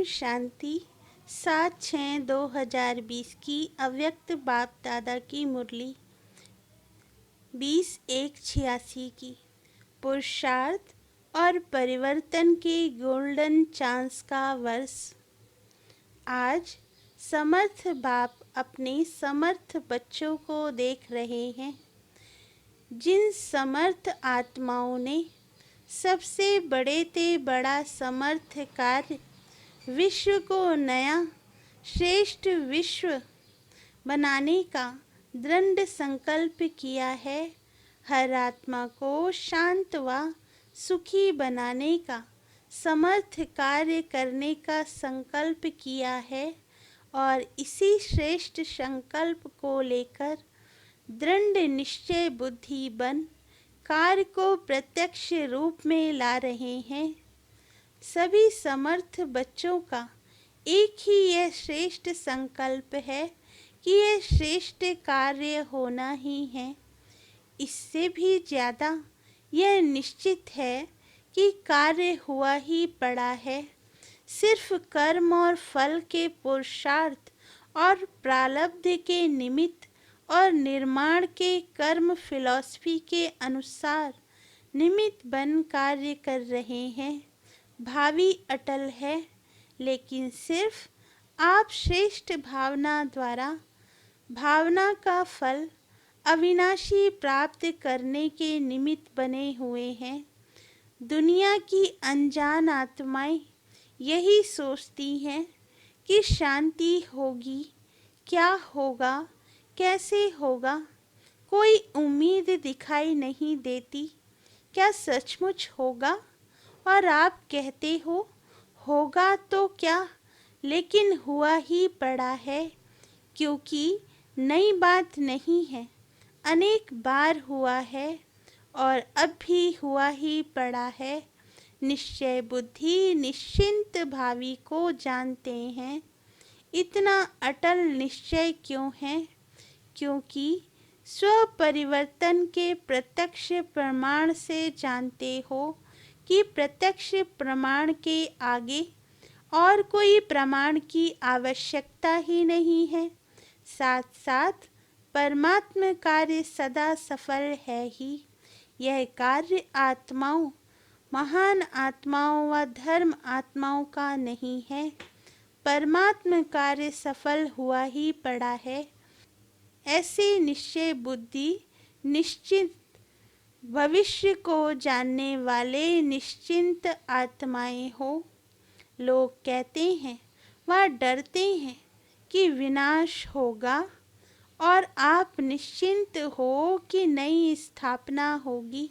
शांति 7/6/2020 की अव्यक्त बाप दादा की मुरली 20/1/86 की पुरुषार्थ और परिवर्तन के गोल्डन चांस का वर्ष। आज समर्थ बाप अपने समर्थ बच्चों को देख रहे हैं, जिन समर्थ आत्माओं ने सबसे बड़े ते बड़ा समर्थ कार्य विश्व को नया श्रेष्ठ विश्व बनाने का दृढ़ संकल्प किया है। हर आत्मा को शांत व सुखी बनाने का समर्थ कार्य करने का संकल्प किया है और इसी श्रेष्ठ संकल्प को लेकर दृढ़ निश्चय बुद्धि बन कार्य को प्रत्यक्ष रूप में ला रहे हैं। सभी समर्थ बच्चों का एक ही यह श्रेष्ठ संकल्प है कि यह श्रेष्ठ कार्य होना ही है। इससे भी ज़्यादा यह निश्चित है कि कार्य हुआ ही पड़ा है। सिर्फ कर्म और फल के पुरुषार्थ और प्रारब्ध के निमित्त और निर्माण के कर्म फिलॉसफी के अनुसार निमित्त बन कार्य कर रहे हैं। भावी अटल है, लेकिन सिर्फ आप श्रेष्ठ भावना द्वारा भावना का फल अविनाशी प्राप्त करने के निमित्त बने हुए हैं। दुनिया की अनजान आत्माएं यही सोचती हैं कि शांति होगी, क्या होगा, कैसे होगा। कोई उम्मीद दिखाई नहीं देती। क्या सचमुच होगा? और आप कहते हो होगा तो क्या, लेकिन हुआ ही पड़ा है, क्योंकि नई बात नहीं है, अनेक बार हुआ है और अब भी हुआ ही पड़ा है। निश्चय बुद्धि निश्चिंत भावी को जानते हैं। इतना अटल निश्चय क्यों है? क्योंकि स्व परिवर्तन के प्रत्यक्ष प्रमाण से जानते हो कि प्रत्यक्ष प्रमाण के आगे और कोई प्रमाण की आवश्यकता ही नहीं है। साथ साथ परमात्म कार्य सदा सफल है ही। यह कार्य आत्माओं, महान आत्माओं व धर्म आत्माओं का नहीं है। परमात्म कार्य सफल हुआ ही पड़ा है। ऐसे निश्चय बुद्धि निश्चित भविष्य को जानने वाले निश्चिंत आत्माएं हो। लोग कहते हैं व डरते हैं कि विनाश होगा और आप निश्चिंत हो कि नई स्थापना होगी।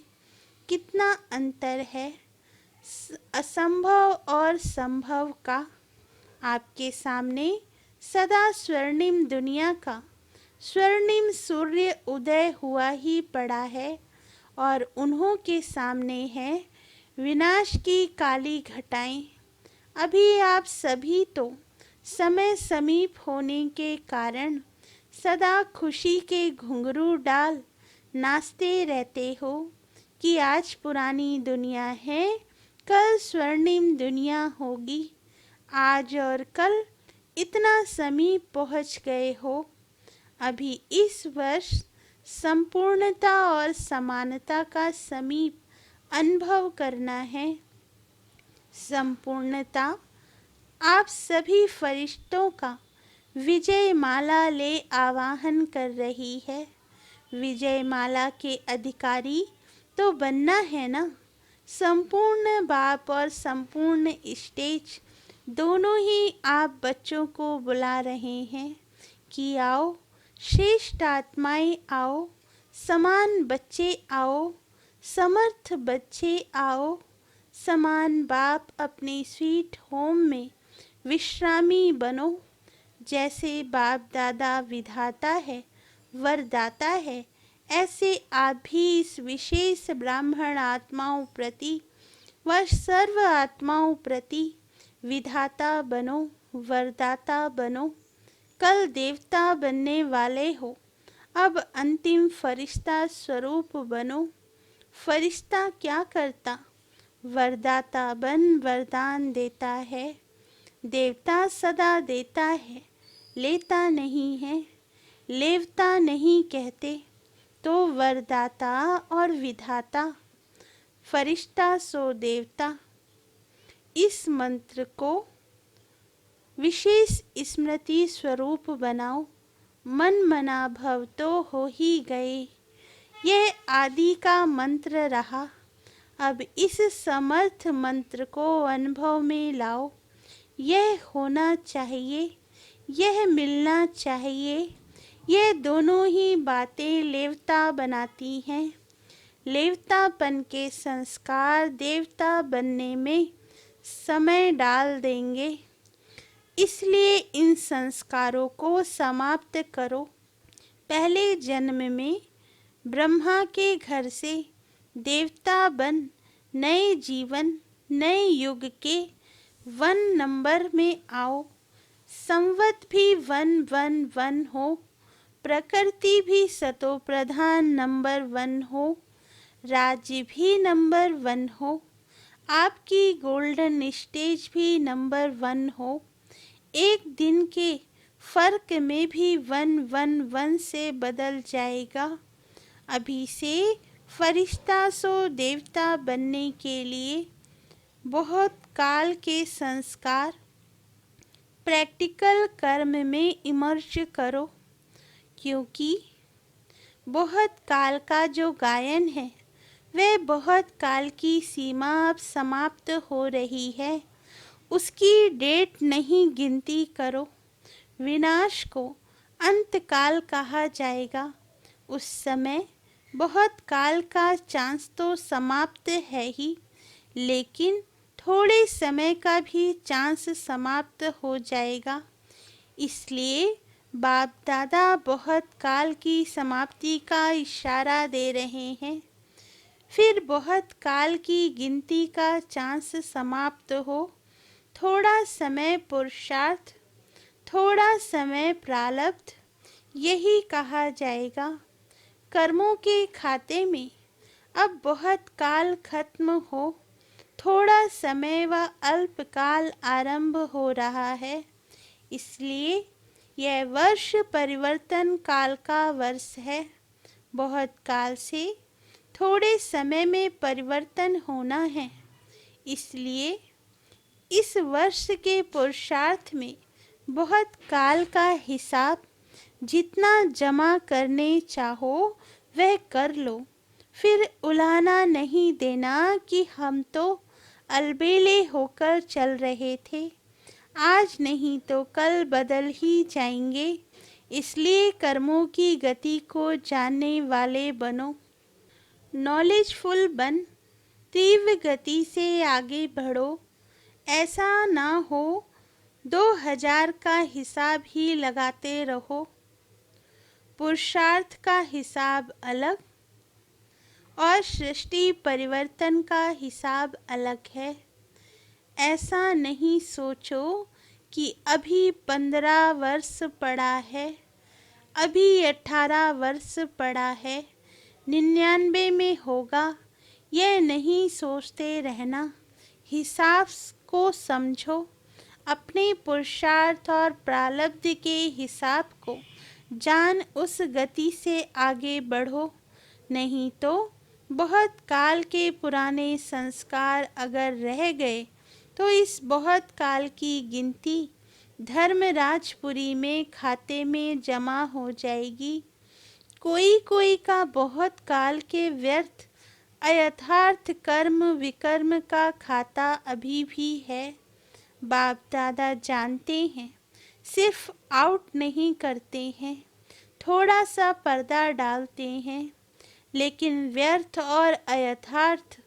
कितना अंतर है असंभव और संभव का। आपके सामने सदा स्वर्णिम दुनिया का स्वर्णिम सूर्य उदय हुआ ही पड़ा है और उन्हों के सामने है विनाश की काली घटाएं। अभी आप सभी तो समय समीप होने के कारण सदा खुशी के घुंघरू डाल नाचते रहते हो कि आज पुरानी दुनिया है, कल स्वर्णिम दुनिया होगी। आज और कल इतना समीप पहुंच गए हो। अभी इस वर्ष संपूर्णता और समानता का समीप अनुभव करना है। संपूर्णता आप सभी फरिश्तों का विजय माला ले आवाहन कर रही है। विजय माला के अधिकारी तो बनना है ना। संपूर्ण बाप और संपूर्ण स्टेज दोनों ही आप बच्चों को बुला रहे हैं कि आओ श्रेष्ठ आत्माएं, आओ समान बच्चे, आओ समर्थ बच्चे, आओ समान बाप अपने स्वीट होम में विश्रामी बनो। जैसे बाप दादा विधाता है, वरदाता है, ऐसे आप भी इस विशेष ब्राह्मण आत्माओं प्रति व सर्व आत्माओं प्रति विधाता बनो, वरदाता बनो। कल देवता बनने वाले हो, अब अंतिम फरिश्ता स्वरूप बनो। फरिश्ता क्या करता? वरदाता बन वरदान देता है। देवता सदा देता है, लेता नहीं है। लेवता नहीं कहते तो वरदाता और विधाता, फरिश्ता सो देवता। इस मंत्र को विशेष स्मृति स्वरूप बनाओ, मन मना भव तो हो ही गए। यह आदि का मंत्र रहा, अब इस समर्थ मंत्र को अनुभव में लाओ। यह होना चाहिए, यह मिलना चाहिए, ये दोनों ही बातें लेवता बनाती हैं। लेवतापन के संस्कार देवता बनने में समय डाल देंगे, इसलिए इन संस्कारों को समाप्त करो। पहले जन्म में ब्रह्मा के घर से देवता बन नए जीवन, नए युग के 1 नंबर में आओ। संवत भी 111 हो, प्रकृति भी सतो प्रधान नंबर 1 हो, राज्य भी नंबर 1 हो, आपकी गोल्डन स्टेज भी नंबर 1 हो। एक दिन के फर्क में भी 111 से बदल जाएगा। अभी से फरिश्ता सो देवता बनने के लिए बहुत काल के संस्कार प्रैक्टिकल कर्म में इमर्ज करो, क्योंकि बहुत काल का जो गायन है वह बहुत काल की सीमा अब समाप्त हो रही है। उसकी डेट नहीं गिनती करो। विनाश को अंतकाल कहा जाएगा। उस समय बहुत काल का चांस तो समाप्त है ही, लेकिन थोड़े समय का भी चांस समाप्त हो जाएगा। इसलिए बाप दादा बहुत काल की समाप्ति का इशारा दे रहे हैं। फिर बहुत काल की गिनती का चांस समाप्त हो। थोड़ा समय पुरुषार्थ, थोड़ा समय प्रारब्ध, यही कहा जाएगा। कर्मों के खाते में अब बहुत काल खत्म हो, थोड़ा समय व अल्पकाल आरंभ हो रहा है। इसलिए यह वर्ष परिवर्तन काल का वर्ष है। बहुत काल से थोड़े समय में परिवर्तन होना है। इसलिए इस वर्ष के पुरुषार्थ में बहुत काल का हिसाब जितना जमा करने चाहो वह कर लो। फिर उलाहना नहीं देना कि हम तो अलबेले होकर चल रहे थे, आज नहीं तो कल बदल ही जाएंगे। इसलिए कर्मों की गति को जानने वाले बनो, नॉलेजफुल बन, तीव्र गति से आगे बढ़ो। ऐसा ना हो 2000 का हिसाब ही लगाते रहो। पुरुषार्थ का हिसाब अलग और सृष्टि परिवर्तन का हिसाब अलग है। ऐसा नहीं सोचो कि अभी 15 वर्ष पड़ा है, अभी 18 वर्ष पड़ा है, 99 में होगा, यह नहीं सोचते रहना। हिसाब को समझो, अपने पुरुषार्थ और प्रारब्ध के हिसाब को जान उस गति से आगे बढ़ो। नहीं तो बहुत काल के पुराने संस्कार अगर रह गए तो इस बहुत काल की गिनती धर्मराजपुरी में खाते में जमा हो जाएगी। कोई कोई का बहुत काल के व्यर्थ अयथार्थ कर्म विकर्म का खाता अभी भी है। बाप दादा जानते हैं, सिर्फ आउट नहीं करते हैं, थोड़ा सा पर्दा डालते हैं, लेकिन व्यर्थ और अयथार्थ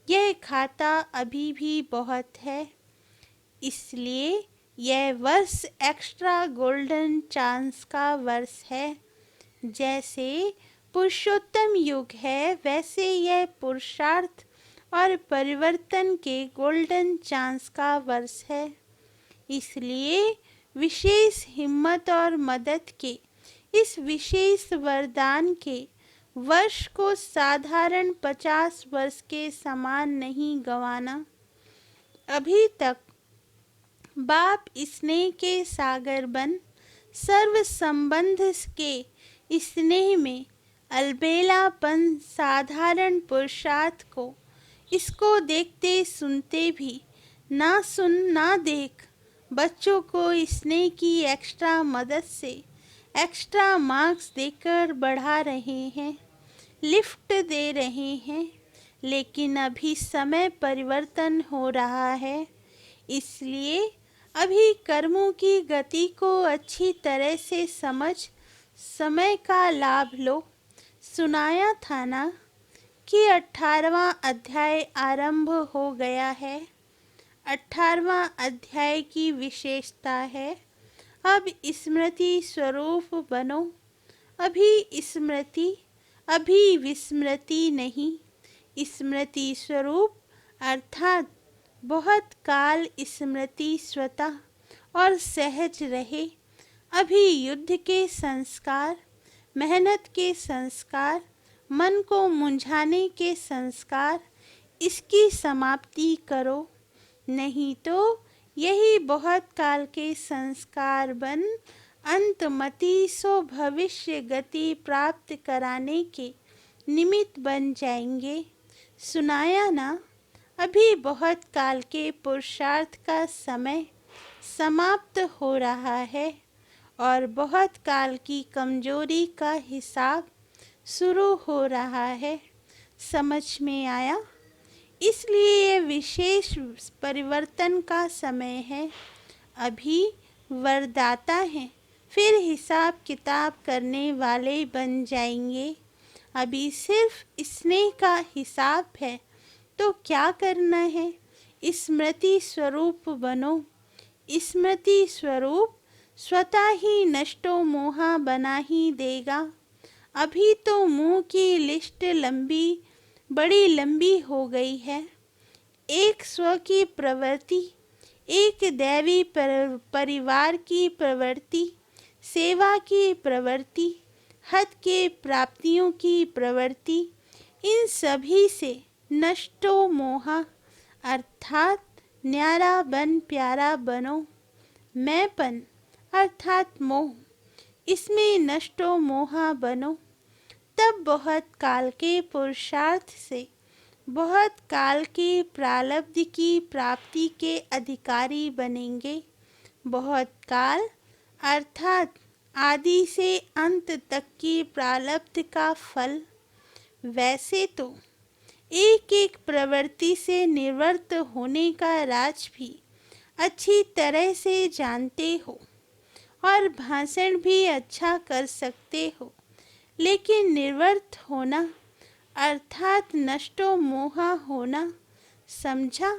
यह खाता अभी भी बहुत है। इसलिए यह वर्ष एक्स्ट्रा गोल्डन चांस का वर्ष है। जैसे पुरुषोत्तम युग है, वैसे यह पुरुषार्थ और परिवर्तन के गोल्डन चांस का वर्ष है। इसलिए विशेष हिम्मत और मदद के इस विशेष वरदान के वर्ष को साधारण 50 वर्ष के समान नहीं गंवाना। अभी तक बाप स्नेह के सागर बन, सर्व संबंध के स्नेह में अलबेलापन साधारण पुरुषार्थ को, इसको देखते सुनते भी ना सुन ना देख बच्चों को स्नेह की एक्स्ट्रा मदद से एक्स्ट्रा मार्क्स देकर बढ़ा रहे हैं, लिफ्ट दे रहे हैं। लेकिन अभी समय परिवर्तन हो रहा है, इसलिए अभी कर्मों की गति को अच्छी तरह से समझ समय का लाभ लो। सुनाया था ना कि 18वां अध्याय आरंभ हो गया है। 18वां अध्याय की विशेषता है, अब स्मृति स्वरूप बनो। अभी स्मृति, अभी विस्मृति नहीं। स्मृति स्वरूप अर्थात बहुत काल स्मृति स्वतः और सहज रहे। अभी युद्ध के संस्कार, मेहनत के संस्कार, मन को मुंझाने के संस्कार, इसकी समाप्ति करो। नहीं तो यही बहुत काल के संस्कार बन अंतमति सो भविष्य गति प्राप्त कराने के निमित्त बन जाएंगे। सुनाया ना, अभी बहुत काल के पुरुषार्थ का समय समाप्त हो रहा है और बहुत काल की कमजोरी का हिसाब शुरू हो रहा है। समझ में आया? इसलिए ये विशेष परिवर्तन का समय है। अभी वरदाता हैं, फिर हिसाब किताब करने वाले बन जाएंगे। अभी सिर्फ स्नेह का हिसाब है, तो क्या करना है? स्मृति स्वरूप बनो। स्मृति स्वरूप स्वतः ही नष्टो मोहा बना ही देगा। अभी तो मुंह की लिस्ट लंबी, बड़ी लंबी हो गई है। एक स्व की प्रवृत्ति, एक दैवी परिवार की प्रवृत्ति, सेवा की प्रवृत्ति, हद के प्राप्तियों की प्रवृत्ति, इन सभी से नष्टो मोहा अर्थात न्यारा बन प्यारा बनो। मैंपन अर्थात मोह, इसमें नष्टो मोहा बनो। तब बहुत काल के पुरुषार्थ से बहुत काल के प्रारब्ध की प्राप्ति के अधिकारी बनेंगे। बहुत काल अर्थात आदि से अंत तक की प्रारब्ध का फल। वैसे तो एक एक प्रवृत्ति से निवृत्त होने का राज भी अच्छी तरह से जानते हो और भाषण भी अच्छा कर सकते हो, लेकिन निवृत्त होना अर्थात नष्टो मोहा होना, समझा?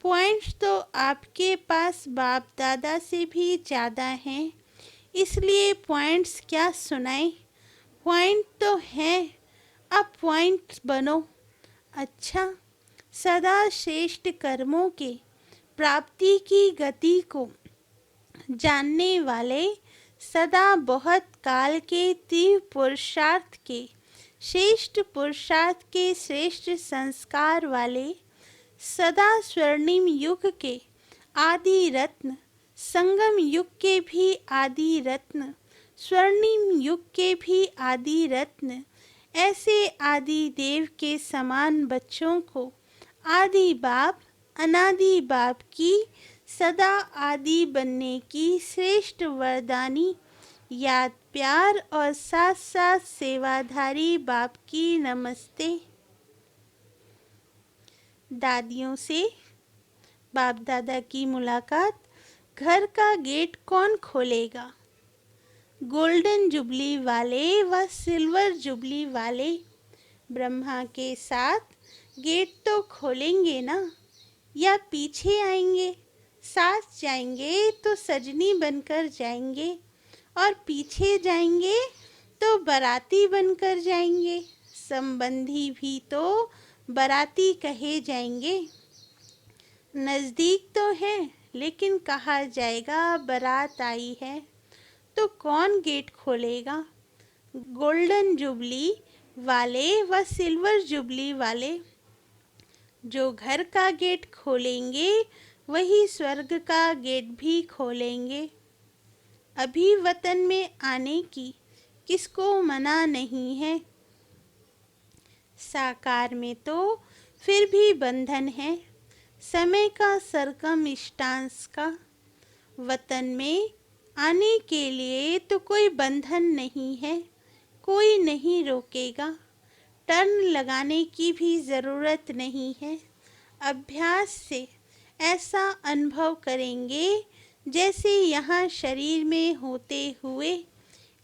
पॉइंट्स तो आपके पास बाप दादा से भी ज़्यादा हैं, इसलिए पॉइंट्स क्या सुनाएं? पॉइंट तो हैं, अब पॉइंट्स बनो। अच्छा, सदा श्रेष्ठ कर्मों के प्राप्ति की गति को जानने वाले, सदा बहुत काल के तीव्र पुरुषार्थ के श्रेष्ठ पुरुषार्थ के श्रेष्ठ संस्कार वाले, सदा स्वर्णिम युग के आदि रत्न, संगम युग के भी आदि रत्न, स्वर्णिम युग के भी आदि रत्न, ऐसे आदि देव के समान बच्चों को आदि बाप अनादि बाप की सदा आदि बनने की श्रेष्ठ वरदानी याद प्यार और साथ साथ सेवाधारी बाप की नमस्ते। दादियों से बाप दादा की मुलाकात। घर का गेट कौन खोलेगा? गोल्डन जुबली वाले व सिल्वर जुबली वाले ब्रह्मा के साथ गेट तो खोलेंगे ना, या पीछे आएंगे? साथ जाएंगे तो सजनी बनकर जाएंगे और पीछे जाएंगे तो बाराती बनकर जाएंगे। संबंधी भी तो बाराती कहे जाएंगे। नज़दीक तो है, लेकिन कहा जाएगा बारात आई है। तो कौन गेट खोलेगा? गोल्डन जुबली वाले व सिल्वर जुबली वाले। जो घर का गेट खोलेंगे वही स्वर्ग का गेट भी खोलेंगे। अभी वतन में आने की किसको मना नहीं है। साकार में तो फिर भी बंधन है, समय का सरकम स्टांस का। वतन में आने के लिए तो कोई बंधन नहीं है, कोई नहीं रोकेगा। टर्न लगाने की भी ज़रूरत नहीं है। अभ्यास से ऐसा अनुभव करेंगे जैसे यहाँ शरीर में होते हुए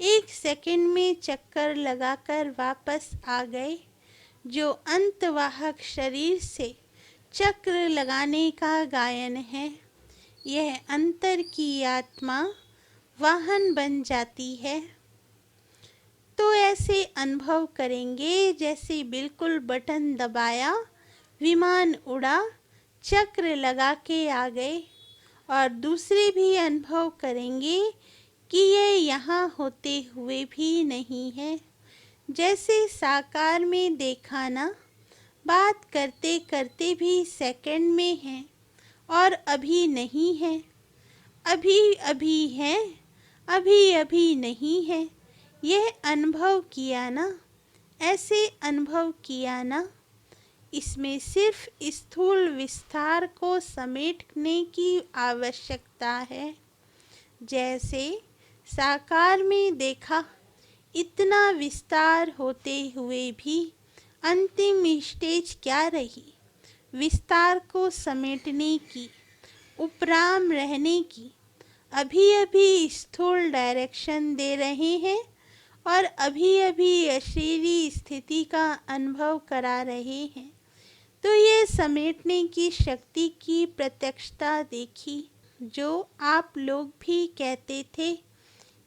1 सेकंड में चक्कर लगाकर वापस आ गए। जो अंतवाहक शरीर से चक्र लगाने का गायन है, यह अंतर की आत्मा वाहन बन जाती है। तो ऐसे अनुभव करेंगे जैसे बिल्कुल बटन दबाया, विमान उड़ा, चक्र लगा के आ गए। और दूसरे भी अनुभव करेंगे कि ये यहाँ होते हुए भी नहीं है। जैसे साकार में देखा ना, बात करते करते भी सेकंड में है और अभी नहीं है। अभी अभी है, अभी अभी नहीं है। यह अनुभव किया ना, ऐसे अनुभव किया ना। इसमें सिर्फ स्थूल विस्तार को समेटने की आवश्यकता है। जैसे साकार में देखा, इतना विस्तार होते हुए भी अंतिम स्टेज क्या रही? विस्तार को समेटने की, उपराम रहने की। अभी अभी स्थूल डायरेक्शन दे रहे हैं और अभी अभी अशरीरी स्थिति का अनुभव करा रहे हैं। तो ये समेटने की शक्ति की प्रत्यक्षता देखी। जो आप लोग भी कहते थे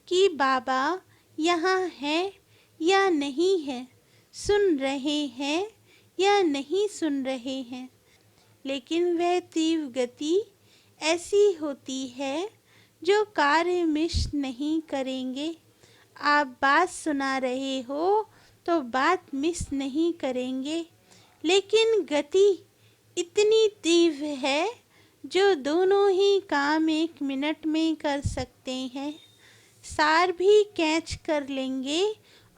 कि बाबा यहाँ है या नहीं है, सुन रहे हैं या नहीं सुन रहे हैं, लेकिन वह तीव्र गति ऐसी होती है जो कार्य मिस नहीं करेंगे। आप बात सुना रहे हो तो बात मिस नहीं करेंगे, लेकिन गति इतनी तीव्र है जो दोनों ही काम 1 मिनट में कर सकते हैं। सार भी कैच कर लेंगे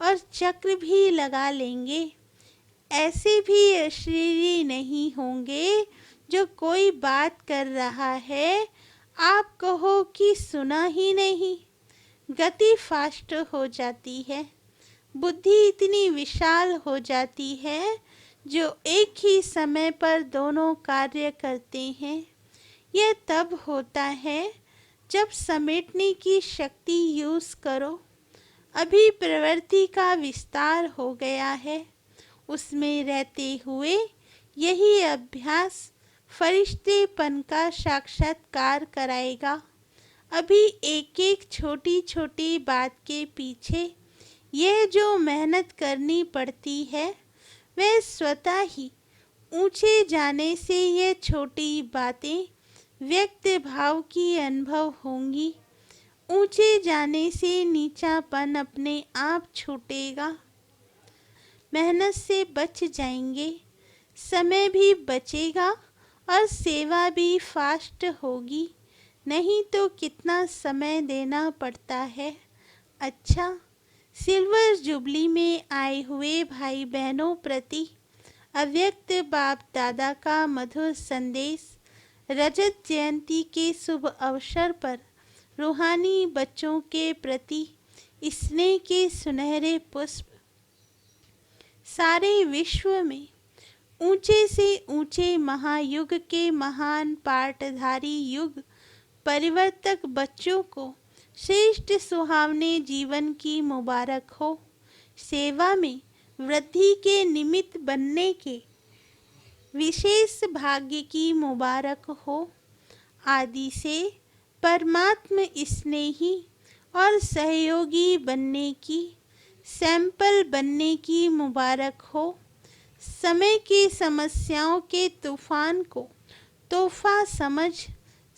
और चक्र भी लगा लेंगे। ऐसे भी अशरीरी नहीं होंगे जो कोई बात कर रहा है, आप कहो कि सुना ही नहीं। गति फास्ट हो जाती है। बुद्धि इतनी विशाल हो जाती है जो एक ही समय पर दोनों कार्य करते हैं। यह तब होता है जब समेटने की शक्ति यूज करो। अभी प्रवृत्ति का विस्तार हो गया है, उसमें रहते हुए यही अभ्यास फरिश्तेपन का साक्षात्कार कराएगा। अभी एक एक छोटी छोटी बात के पीछे यह जो मेहनत करनी पड़ती है, वह स्वतः ही ऊंचे जाने से ये छोटी बातें व्यक्त भाव की अनुभव होंगी। ऊंचे जाने से नीचापन अपने आप छूटेगा। मेहनत से बच जाएंगे, समय भी बचेगा और सेवा भी फास्ट होगी। नहीं तो कितना समय देना पड़ता है। अच्छा, सिल्वर जुबली में आए हुए भाई बहनों प्रति अव्यक्त बाप दादा का मधुर संदेश। रजत जयंती के शुभ अवसर पर रूहानी बच्चों के प्रति स्नेह के सुनहरे पुष्प। सारे विश्व में ऊंचे से ऊंचे महायुग के महान पाठधारी युग परिवर्तक बच्चों को श्रेष्ठ सुहावने जीवन की मुबारक हो। सेवा में वृद्धि के निमित्त बनने के विशेष भाग्य की मुबारक हो। आदि से परमात्म स्नेही और सहयोगी बनने की, सैंपल बनने की मुबारक हो। समय की समस्याओं के तूफान को तोहफा समझ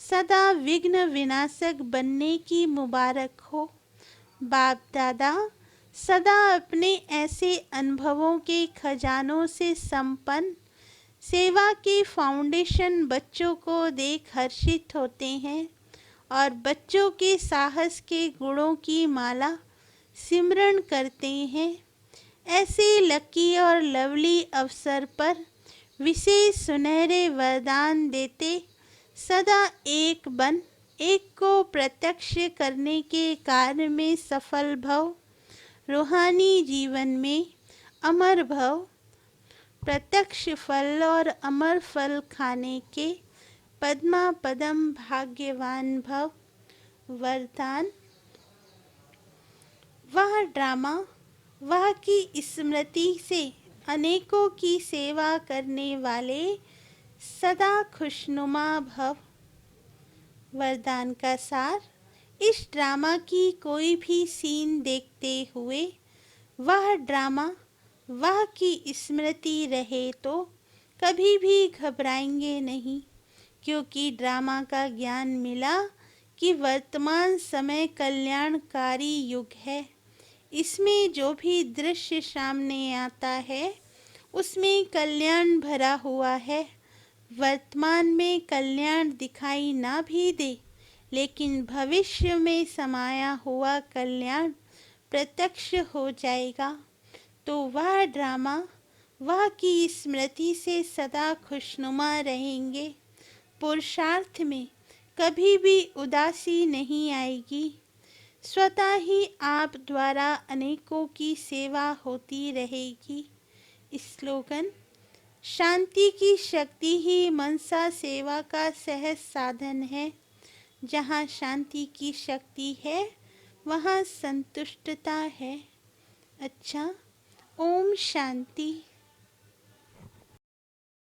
सदा विघ्न विनाशक बनने की मुबारक हो। बाप दादा सदा अपने ऐसे अनुभवों के खजानों से संपन्न सेवा के फाउंडेशन बच्चों को देख हर्षित होते हैं और बच्चों के साहस के गुणों की माला सिमरण करते हैं। ऐसे लकी और लवली अवसर पर विशेष सुनहरे वरदान देते सदा एक बन, एक को प्रत्यक्ष करने के कार्य में सफल भव, रूहानी जीवन में अमर भव, प्रत्यक्ष फल और अमर फल खाने के पद्मा पदम भाग्यवान भव। वरदान। वह ड्रामा, वह की स्मृति से अनेकों की सेवा करने वाले सदा खुशनुमा भव। वरदान का सार। इस ड्रामा की कोई भी सीन देखते हुए वह ड्रामा, वह की स्मृति रहे तो कभी भी घबराएंगे नहीं, क्योंकि ड्रामा का ज्ञान मिला कि वर्तमान समय कल्याणकारी युग है। इसमें जो भी दृश्य सामने आता है उसमें कल्याण भरा हुआ है। वर्तमान में कल्याण दिखाई ना भी दे, लेकिन भविष्य में समाया हुआ कल्याण प्रत्यक्ष हो जाएगा। तो वह ड्रामा, वह की स्मृति से सदा खुशनुमा रहेंगे। पुरुषार्थ में कभी भी उदासी नहीं आएगी। स्वतः ही आप द्वारा अनेकों की सेवा होती रहेगी। स्लोगन। शांति की शक्ति ही मनसा सेवा का सहज साधन है। जहाँ शांति की शक्ति है वहाँ संतुष्टता है। अच्छा, ओम शांति।